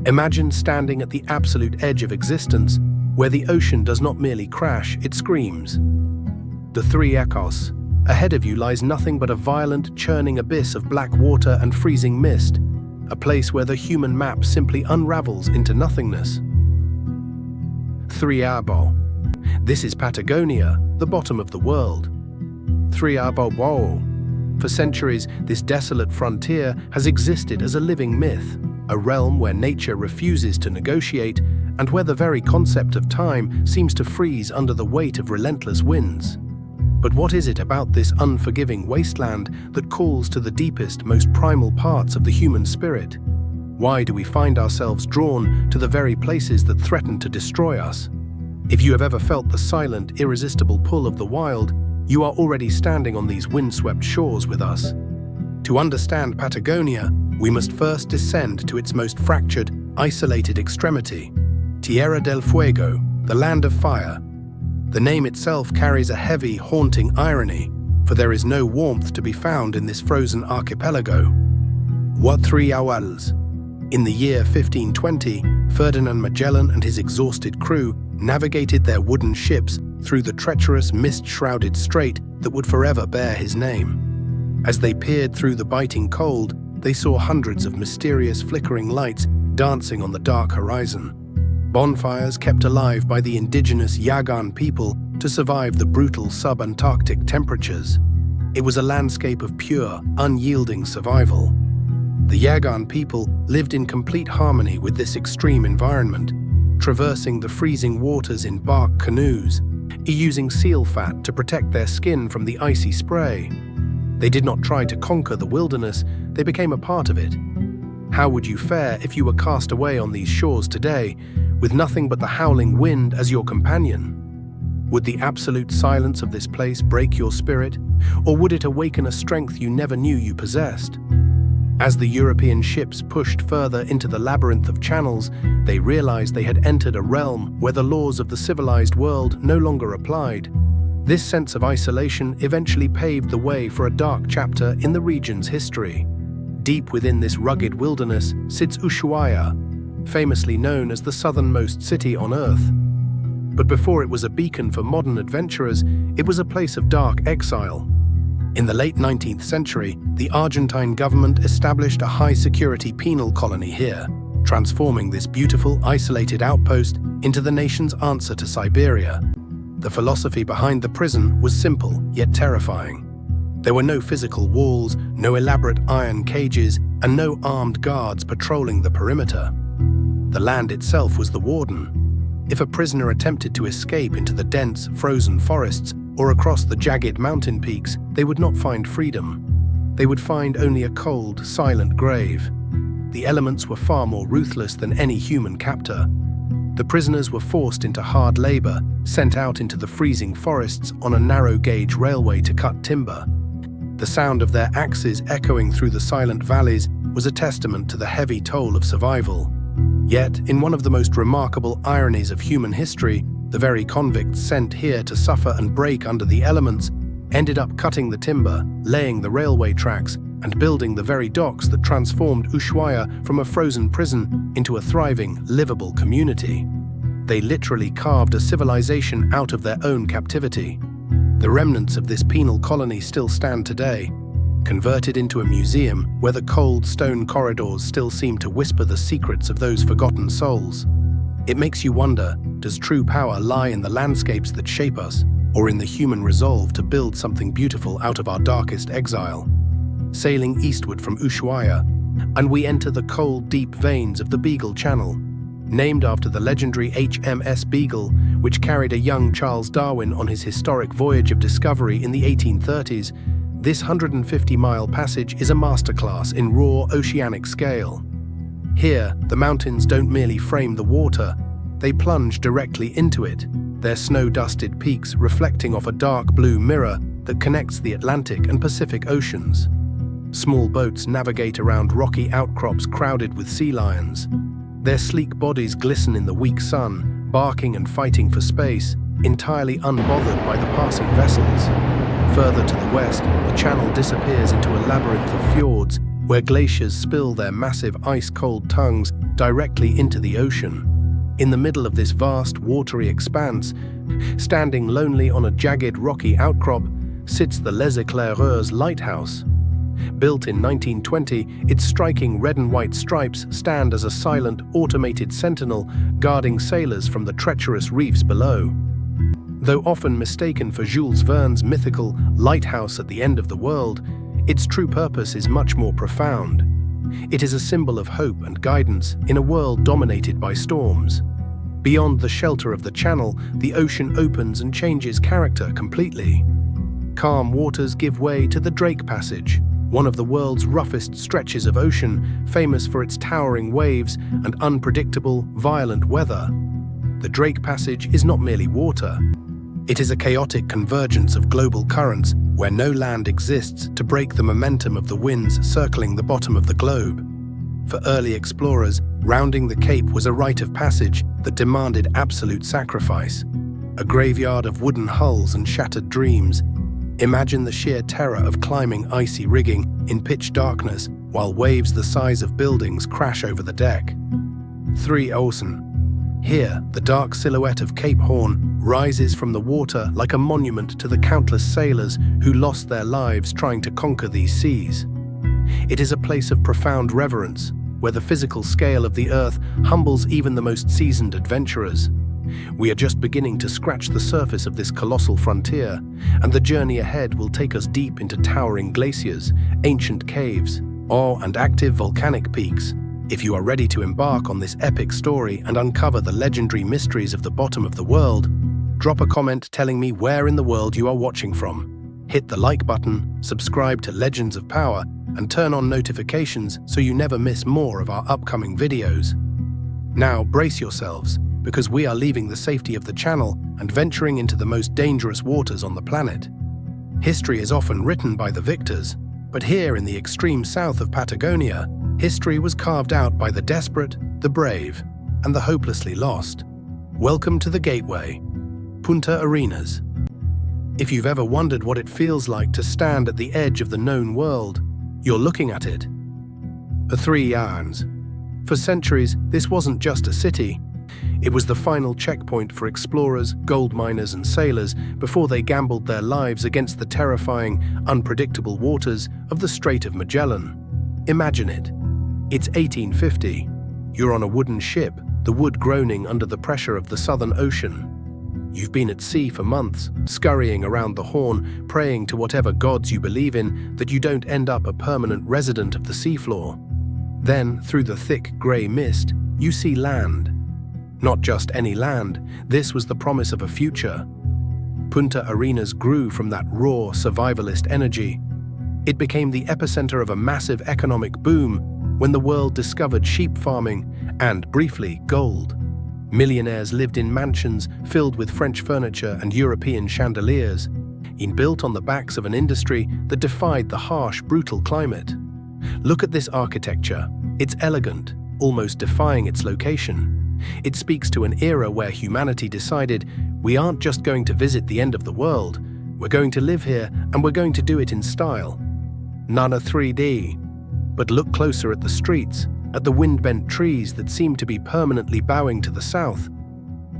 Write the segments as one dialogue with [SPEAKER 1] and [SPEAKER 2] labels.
[SPEAKER 1] Imagine standing at the absolute edge of existence, where the ocean does not merely crash, it screams. The Three Echos. Ahead of you lies nothing but a violent, churning abyss of black water and freezing mist, a place where the human map simply unravels into nothingness. Three Abo. This is Patagonia, the bottom of the world. Three Abo Wow. For centuries, this desolate frontier has existed as a living myth, a realm where nature refuses to negotiate and where the very concept of time seems to freeze under the weight of relentless winds. But what is it about this unforgiving wasteland that calls to the deepest, most primal parts of the human spirit? Why do we find ourselves drawn to the very places that threaten to destroy us? If you have ever felt the silent, irresistible pull of the wild, you are already standing on these windswept shores with us. To understand Patagonia, we must first descend to its most fractured, isolated extremity, Tierra del Fuego, the land of fire. The name itself carries a heavy, haunting irony, for there is no warmth to be found in this frozen archipelago. What three awals? In the year 1520, Ferdinand Magellan and his exhausted crew navigated their wooden ships through the treacherous, mist-shrouded strait that would forever bear his name. As they peered through the biting cold, they saw hundreds of mysterious flickering lights dancing on the dark horizon. Bonfires kept alive by the indigenous Yagan people to survive the brutal sub-Antarctic temperatures. It was a landscape of pure, unyielding survival. The Yagan people lived in complete harmony with this extreme environment, traversing the freezing waters in bark canoes, using seal fat to protect their skin from the icy spray. They did not try to conquer the wilderness, they became a part of it. How would you fare if you were cast away on these shores today, with nothing but the howling wind as your companion? Would the absolute silence of this place break your spirit, or would it awaken a strength you never knew you possessed? As the European ships pushed further into the labyrinth of channels, they realized they had entered a realm where the laws of the civilized world no longer applied. This sense of isolation eventually paved the way for a dark chapter in the region's history. Deep within this rugged wilderness sits Ushuaia, famously known as the southernmost city on Earth. But before it was a beacon for modern adventurers, it was a place of dark exile. In the late 19th century, the Argentine government established a high-security penal colony here, transforming this beautiful, isolated outpost into the nation's answer to Siberia. The philosophy behind the prison was simple, yet terrifying. There were no physical walls, no elaborate iron cages, and no armed guards patrolling the perimeter. The land itself was the warden. If a prisoner attempted to escape into the dense, frozen forests or across the jagged mountain peaks, they would not find freedom. They would find only a cold, silent grave. The elements were far more ruthless than any human captor. The prisoners were forced into hard labor, sent out into the freezing forests on a narrow-gauge railway to cut timber. The sound of their axes echoing through the silent valleys was a testament to the heavy toll of survival. Yet, in one of the most remarkable ironies of human history, the very convicts sent here to suffer and break under the elements ended up cutting the timber, laying the railway tracks, and building the very docks that transformed Ushuaia from a frozen prison into a thriving, livable community. They literally carved a civilization out of their own captivity. The remnants of this penal colony still stand today, converted into a museum where the cold stone corridors still seem to whisper the secrets of those forgotten souls. It makes you wonder, does true power lie in the landscapes that shape us, or in the human resolve to build something beautiful out of our darkest exile? Sailing eastward from Ushuaia, and we enter the cold, deep veins of the Beagle Channel. Named after the legendary HMS Beagle, which carried a young Charles Darwin on his historic voyage of discovery in the 1830s, this 150-mile passage is a masterclass in raw oceanic scale. Here, the mountains don't merely frame the water, they plunge directly into it, their snow-dusted peaks reflecting off a dark blue mirror that connects the Atlantic and Pacific Oceans. Small boats navigate around rocky outcrops crowded with sea lions. Their sleek bodies glisten in the weak sun, barking and fighting for space, entirely unbothered by the passing vessels. Further to the west, the channel disappears into a labyrinth of fjords, where glaciers spill their massive ice-cold tongues directly into the ocean. In the middle of this vast, watery expanse, standing lonely on a jagged rocky outcrop, sits the Les Éclaireurs Lighthouse. Built in 1920, its striking red and white stripes stand as a silent, automated sentinel guarding sailors from the treacherous reefs below. Though often mistaken for Jules Verne's mythical lighthouse at the end of the world, its true purpose is much more profound. It is a symbol of hope and guidance in a world dominated by storms. Beyond the shelter of the channel, the ocean opens and changes character completely. Calm waters give way to the Drake Passage, one of the world's roughest stretches of ocean, famous for its towering waves and unpredictable, violent weather. The Drake Passage is not merely water. It is a chaotic convergence of global currents where no land exists to break the momentum of the winds circling the bottom of the globe. For early explorers, rounding the Cape was a rite of passage that demanded absolute sacrifice. A graveyard of wooden hulls and shattered dreams. Imagine the sheer terror of climbing icy rigging in pitch darkness while waves the size of buildings crash over the deck. 3 Ocean. Here, the dark silhouette of Cape Horn rises from the water like a monument to the countless sailors who lost their lives trying to conquer these seas. It is a place of profound reverence, where the physical scale of the earth humbles even the most seasoned adventurers. We are just beginning to scratch the surface of this colossal frontier, and the journey ahead will take us deep into towering glaciers, ancient caves, and active volcanic peaks. If you are ready to embark on this epic story and uncover the legendary mysteries of the bottom of the world, drop a comment telling me where in the world you are watching from. Hit the like button, subscribe to Legends of Power, and turn on notifications so you never miss more of our upcoming videos. Now brace yourselves, because we are leaving the safety of the channel and venturing into the most dangerous waters on the planet. History is often written by the victors, but here in the extreme south of Patagonia, history was carved out by the desperate, the brave, and the hopelessly lost. Welcome to the Gateway, Punta Arenas. If you've ever wondered what it feels like to stand at the edge of the known world, you're looking at it. A 3 yarns. For centuries, this wasn't just a city. It was the final checkpoint for explorers, gold miners, and sailors before they gambled their lives against the terrifying, unpredictable waters of the Strait of Magellan. Imagine it. It's 1850. You're on a wooden ship, the wood groaning under the pressure of the Southern Ocean. You've been at sea for months, scurrying around the Horn, praying to whatever gods you believe in that you don't end up a permanent resident of the seafloor. Then, through the thick grey mist, you see land. Not just any land, this was the promise of a future. Punta Arenas grew from that raw, survivalist energy. It became the epicenter of a massive economic boom when the world discovered sheep farming and, briefly, gold. Millionaires lived in mansions filled with French furniture and European chandeliers, built on the backs of an industry that defied the harsh, brutal climate. Look at this architecture. It's elegant, almost defying its location. It speaks to an era where humanity decided, we aren't just going to visit the end of the world, we're going to live here and we're going to do it in style. None are 3D. But look closer at the streets, at the wind-bent trees that seem to be permanently bowing to the south.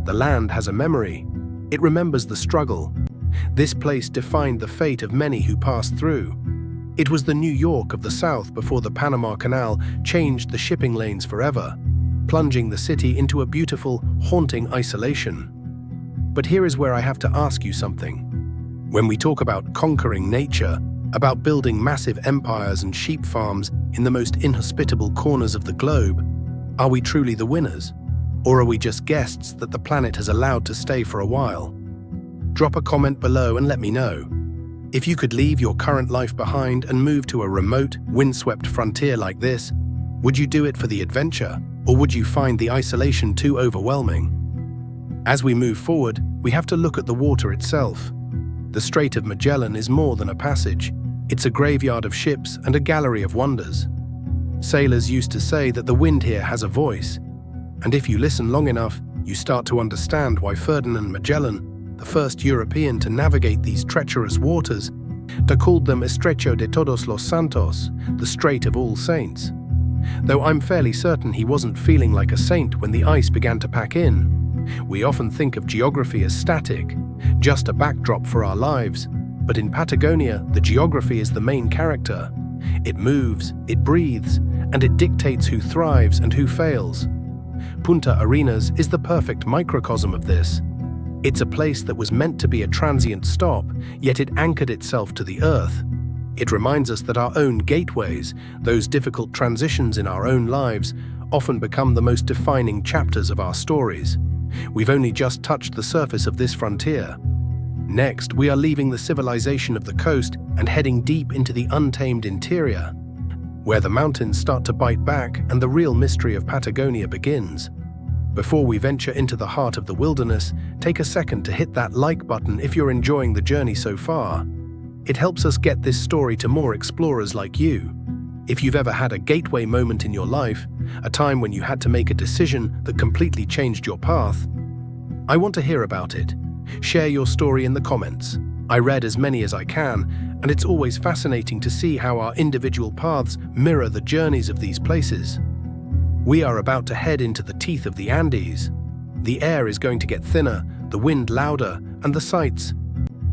[SPEAKER 1] The land has a memory. It remembers the struggle. This place defined the fate of many who passed through. It was the New York of the South before the Panama Canal changed the shipping lanes forever, plunging the city into a beautiful, haunting isolation. But here is where I have to ask you something. When we talk about conquering nature, about building massive empires and sheep farms in the most inhospitable corners of the globe, are we truly the winners? Or are we just guests that the planet has allowed to stay for a while? Drop a comment below and let me know. If you could leave your current life behind and move to a remote, windswept frontier like this, would you do it for the adventure, or would you find the isolation too overwhelming? As we move forward, we have to look at the water itself. The Strait of Magellan is more than a passage. It's a graveyard of ships and a gallery of wonders. Sailors used to say that the wind here has a voice, and if you listen long enough, you start to understand why Ferdinand Magellan, the first European to navigate these treacherous waters, They called them Estrecho de Todos los Santos, the Strait of All Saints. Though I'm fairly certain he wasn't feeling like a saint when the ice began to pack in. We often think of geography as static, just a backdrop for our lives, but in Patagonia, the geography is the main character. It moves, it breathes, and it dictates who thrives and who fails. Punta Arenas is the perfect microcosm of this. It's a place that was meant to be a transient stop, yet it anchored itself to the earth. It reminds us that our own gateways, those difficult transitions in our own lives, often become the most defining chapters of our stories. We've only just touched the surface of this frontier. Next, we are leaving the civilization of the coast and heading deep into the untamed interior, where the mountains start to bite back and the real mystery of Patagonia begins. Before we venture into the heart of the wilderness, take a second to hit that like button if you're enjoying the journey so far. It helps us get this story to more explorers like you. If you've ever had a gateway moment in your life, a time when you had to make a decision that completely changed your path, I want to hear about it. Share your story in the comments. I read as many as I can, and it's always fascinating to see how our individual paths mirror the journeys of these places. We are about to head into the teeth of the Andes. The air is going to get thinner, the wind louder, and the sights,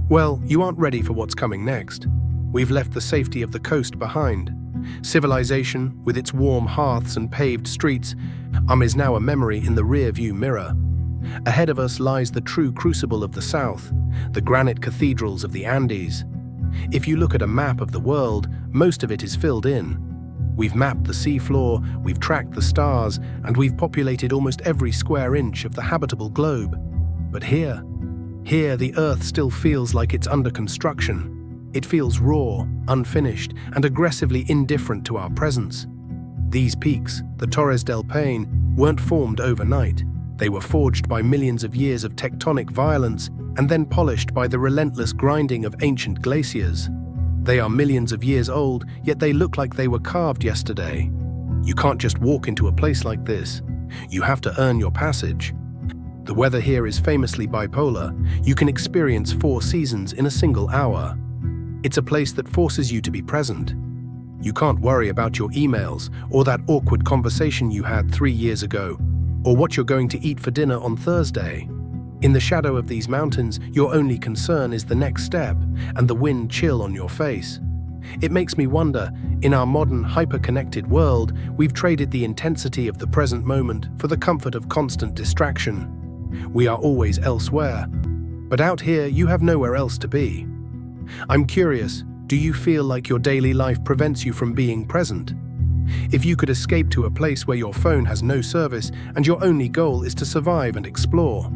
[SPEAKER 1] well, you aren't ready for what's coming next. We've left the safety of the coast behind. Civilization, with its warm hearths and paved streets, is now a memory in the rear-view mirror. Ahead of us lies the true crucible of the South, the granite cathedrals of the Andes. If you look at a map of the world, most of it is filled in. We've mapped the seafloor, we've tracked the stars, and we've populated almost every square inch of the habitable globe. But here, the Earth still feels like it's under construction. It feels raw, unfinished, and aggressively indifferent to our presence. These peaks, the Torres del Paine, weren't formed overnight. They were forged by millions of years of tectonic violence and then polished by the relentless grinding of ancient glaciers. They are millions of years old, yet they look like they were carved yesterday. You can't just walk into a place like this. You have to earn your passage. The weather here is famously bipolar. You can experience 4 seasons in a single hour. It's a place that forces you to be present. You can't worry about your emails or that awkward conversation you had 3 years ago, or what you're going to eat for dinner on Thursday. In the shadow of these mountains, your only concern is the next step and the wind chill on your face. It makes me wonder, in our modern, hyper-connected world, we've traded the intensity of the present moment for the comfort of constant distraction. We are always elsewhere, but out here you have nowhere else to be. I'm curious, do you feel like your daily life prevents you from being present? If you could escape to a place where your phone has no service and your only goal is to survive and explore,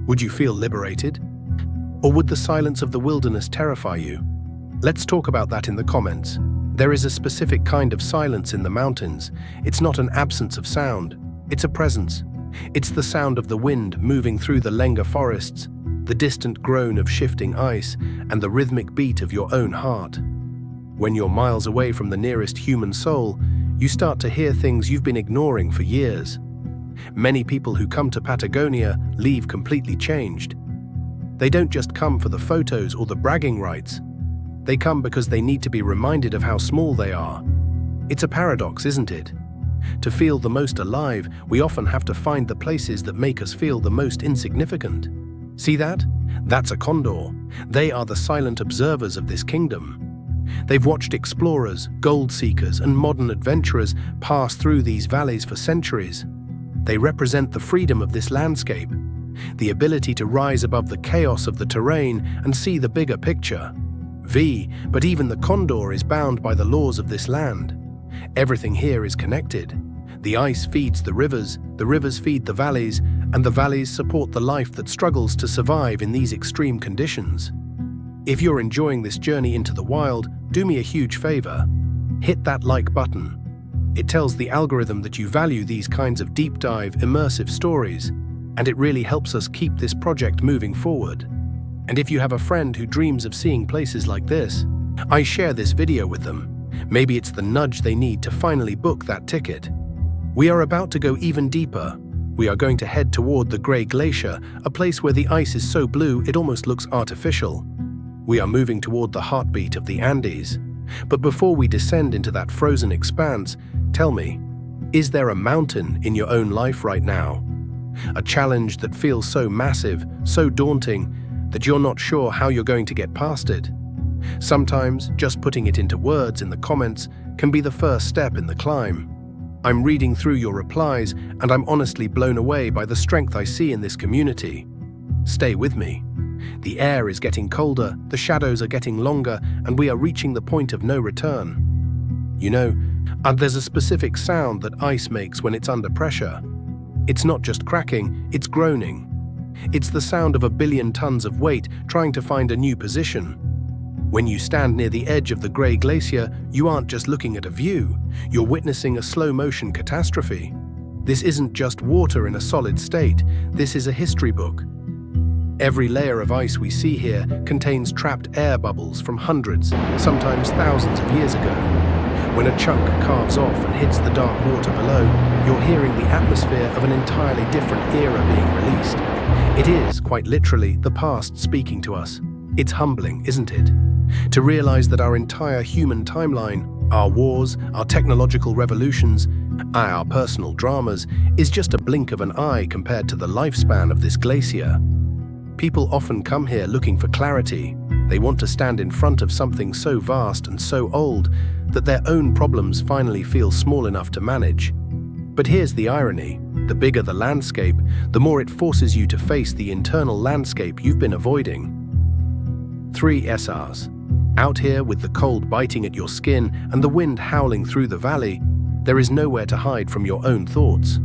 [SPEAKER 1] would you feel liberated? Or would the silence of the wilderness terrify you? Let's talk about that in the comments. There is a specific kind of silence in the mountains. It's not an absence of sound, it's a presence. It's the sound of the wind moving through the Lenga forests, the distant groan of shifting ice, and the rhythmic beat of your own heart. When you're miles away from the nearest human soul, you start to hear things you've been ignoring for years. Many people who come to Patagonia leave completely changed. They don't just come for the photos or the bragging rights. They come because they need to be reminded of how small they are. It's a paradox, isn't it? To feel the most alive, we often have to find the places that make us feel the most insignificant. See that? That's a condor. They are the silent observers of this kingdom. They've watched explorers, gold seekers, and modern adventurers pass through these valleys for centuries. They represent the freedom of this landscape, the ability to rise above the chaos of the terrain and see the bigger picture. But even the condor is bound by the laws of this land. Everything here is connected. The ice feeds the rivers feed the valleys, and the valleys support the life that struggles to survive in these extreme conditions. If you're enjoying this journey into the wild, do me a huge favor. Hit that like button. It tells the algorithm that you value these kinds of deep dive, immersive stories, and it really helps us keep this project moving forward. And if you have a friend who dreams of seeing places like this, I share this video with them. Maybe it's the nudge they need to finally book that ticket. We are about to go even deeper. We are going to head toward the Grey Glacier, a place where the ice is so blue it almost looks artificial. We are moving toward the heartbeat of the Andes. But before we descend into that frozen expanse, tell me, is there a mountain in your own life right now? A challenge that feels so massive, so daunting, that you're not sure how you're going to get past it? Sometimes, just putting it into words in the comments can be the first step in the climb. I'm reading through your replies, and I'm honestly blown away by the strength I see in this community. Stay with me. The air is getting colder, the shadows are getting longer, and we are reaching the point of no return. You know, there's a specific sound that ice makes when it's under pressure. It's not just cracking, it's groaning. It's the sound of 1 billion tons of weight trying to find a new position. When you stand near the edge of the Grey Glacier, you aren't just looking at a view, you're witnessing a slow-motion catastrophe. This isn't just water in a solid state, this is a history book. Every layer of ice we see here contains trapped air bubbles from hundreds, sometimes thousands of years ago. When a chunk carves off and hits the dark water below, you're hearing the atmosphere of an entirely different era being released. It is, quite literally, the past speaking to us. It's humbling, isn't it? To realize that our entire human timeline, our wars, our technological revolutions, our personal dramas, is just a blink of an eye compared to the lifespan of this glacier. People often come here looking for clarity. They want to stand in front of something so vast and so old that their own problems finally feel small enough to manage. But here's the irony. The bigger the landscape, the more it forces you to face the internal landscape you've been avoiding. 3 SRs. Out here with the cold biting at your skin and the wind howling through the valley, there is nowhere to hide from your own thoughts.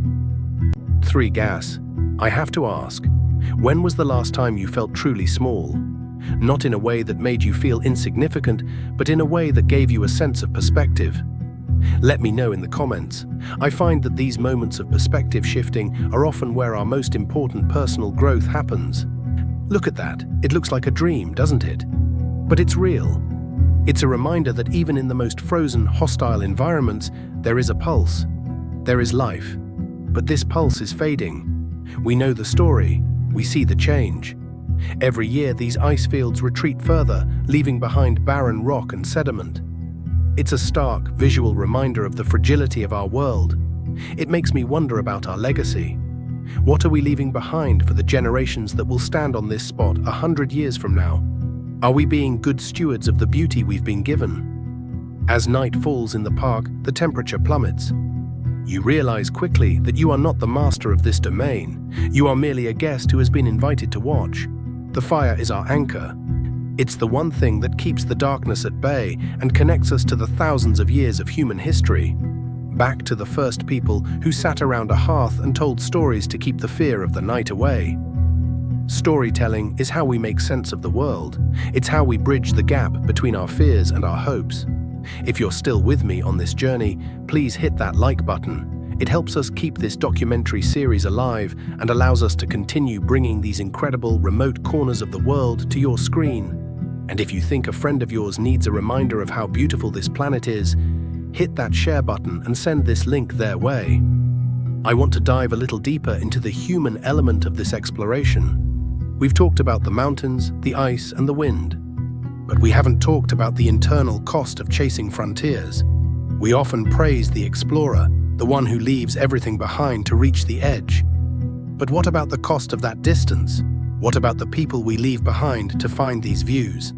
[SPEAKER 1] 3 Gas. I have to ask, when was the last time you felt truly small? Not in a way that made you feel insignificant, but in a way that gave you a sense of perspective. Let me know in the comments. I find that these moments of perspective shifting are often where our most important personal growth happens. Look at that. It looks like a dream, doesn't it? But it's real. It's a reminder that even in the most frozen, hostile environments, there is a pulse. There is life. But this pulse is fading. We know the story. We see the change. Every year, these ice fields retreat further, leaving behind barren rock and sediment. It's a stark, visual reminder of the fragility of our world. It makes me wonder about our legacy. What are we leaving behind for the generations that will stand on this spot 100 years from now? Are we being good stewards of the beauty we've been given? As night falls in the park, the temperature plummets. You realize quickly that you are not the master of this domain. You are merely a guest who has been invited to watch. The fire is our anchor. It's the one thing that keeps the darkness at bay and connects us to the thousands of years of human history. Back to the first people who sat around a hearth and told stories to keep the fear of the night away. Storytelling is how we make sense of the world. It's how we bridge the gap between our fears and our hopes. If you're still with me on this journey, please hit that like button. It helps us keep this documentary series alive and allows us to continue bringing these incredible remote corners of the world to your screen. And if you think a friend of yours needs a reminder of how beautiful this planet is, hit that share button and send this link their way. I want to dive a little deeper into the human element of this exploration. We've talked about the mountains, the ice, and the wind. But we haven't talked about the internal cost of chasing frontiers. We often praise the explorer, the one who leaves everything behind to reach the edge. But what about the cost of that distance? What about the people we leave behind to find these views?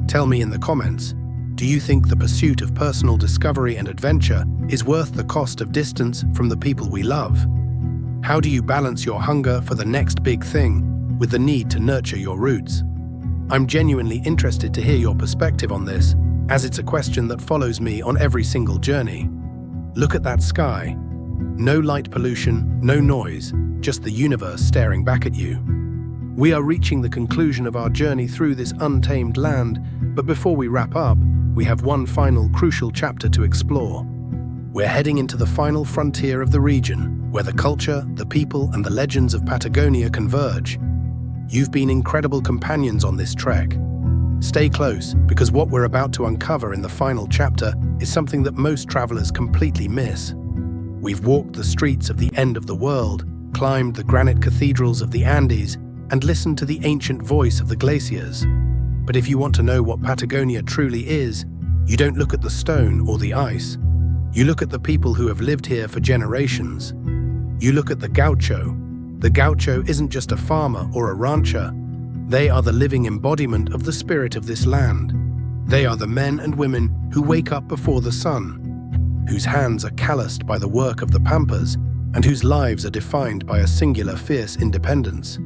[SPEAKER 1] Tell me in the comments, do you think the pursuit of personal discovery and adventure is worth the cost of distance from the people we love? How do you balance your hunger for the next big thing with the need to nurture your roots? I'm genuinely interested to hear your perspective on this, as it's a question that follows me on every single journey. Look at that sky. No light pollution, no noise, just the universe staring back at you. We are reaching the conclusion of our journey through this untamed land, but before we wrap up, we have one final crucial chapter to explore. We're heading into the final frontier of the region, where the culture, the people, and the legends of Patagonia converge. You've been incredible companions on this trek. Stay close, because what we're about to uncover in the final chapter is something that most travelers completely miss. We've walked the streets of the end of the world, climbed the granite cathedrals of the Andes, and listened to the ancient voice of the glaciers. But if you want to know what Patagonia truly is, you don't look at the stone or the ice. You look at the people who have lived here for generations. You look at the gaucho. The gaucho isn't just a farmer or a rancher. They are the living embodiment of the spirit of this land. They are the men and women who wake up before the sun, whose hands are calloused by the work of the pampas, and whose lives are defined by a singular fierce independence.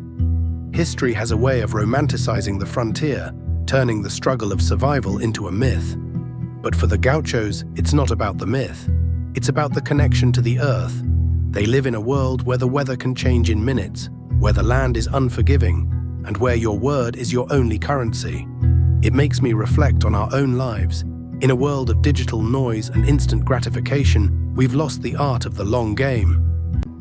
[SPEAKER 1] History has a way of romanticizing the frontier, turning the struggle of survival into a myth. But for the gauchos, it's not about the myth. It's about the connection to the earth. They live in a world where the weather can change in minutes, where the land is unforgiving, and where your word is your only currency. It makes me reflect on our own lives. In a world of digital noise and instant gratification, we've lost the art of the long game.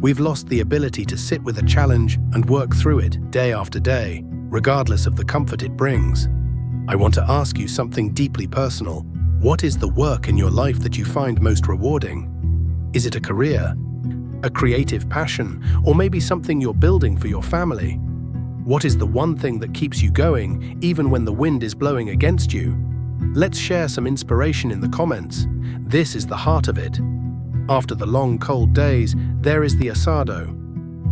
[SPEAKER 1] We've lost the ability to sit with a challenge and work through it day after day, regardless of the comfort it brings. I want to ask you something deeply personal. What is the work in your life that you find most rewarding? Is it a career, a creative passion, or maybe something you're building for your family? What is the one thing that keeps you going, even when the wind is blowing against you? Let's share some inspiration in the comments. This is the heart of it. After the long, cold days, there is the asado.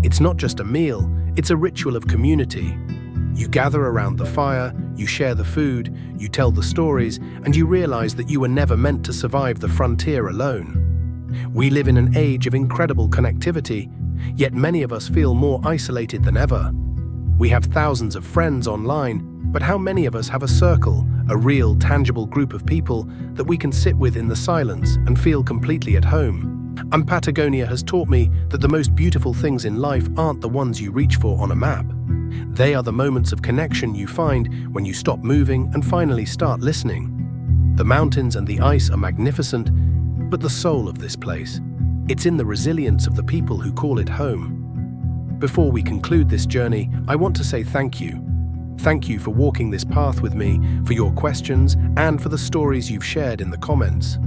[SPEAKER 1] It's not just a meal, it's a ritual of community. You gather around the fire, you share the food, you tell the stories, and you realize that you were never meant to survive the frontier alone. We live in an age of incredible connectivity, yet many of us feel more isolated than ever. We have thousands of friends online, but how many of us have a circle, a real, tangible group of people that we can sit with in the silence and feel completely at home? Patagonia has taught me that the most beautiful things in life aren't the ones you reach for on a map. They are the moments of connection you find when you stop moving and finally start listening. The mountains and the ice are magnificent, but the soul of this place, it's in the resilience of the people who call it home. Before we conclude this journey, I want to say thank you. Thank you for walking this path with me, for your questions, and for the stories you've shared in the comments.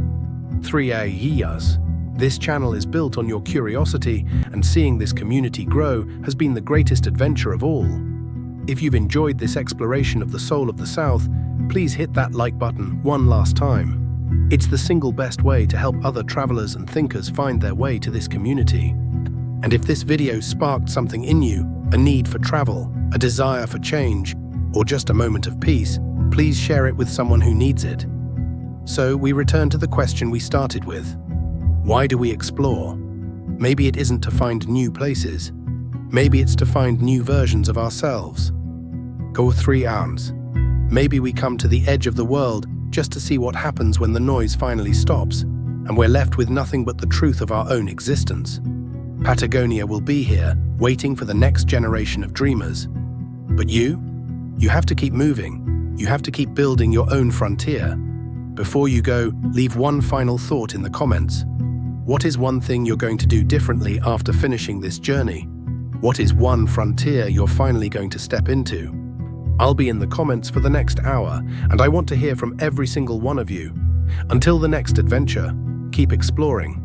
[SPEAKER 1] 3 years. This channel is built on your curiosity, and seeing this community grow has been the greatest adventure of all. If you've enjoyed this exploration of the soul of the South, please hit that like button one last time. It's the single best way to help other travelers and thinkers find their way to this community. And if this video sparked something in you, a need for travel, a desire for change, or just a moment of peace, please share it with someone who needs it. So we return to the question we started with. Why do we explore? Maybe it isn't to find new places. Maybe it's to find new versions of ourselves. Go 3 hours. Maybe we come to the edge of the world just to see what happens when the noise finally stops, and we're left with nothing but the truth of our own existence. Patagonia will be here, waiting for the next generation of dreamers. But you have to keep moving. You have to keep building your own frontier. Before you go, leave one final thought in the comments. What is one thing you're going to do differently after finishing this journey? What is one frontier you're finally going to step into? I'll be in the comments for the next hour, and I want to hear from every single one of you. Until the next adventure, keep exploring.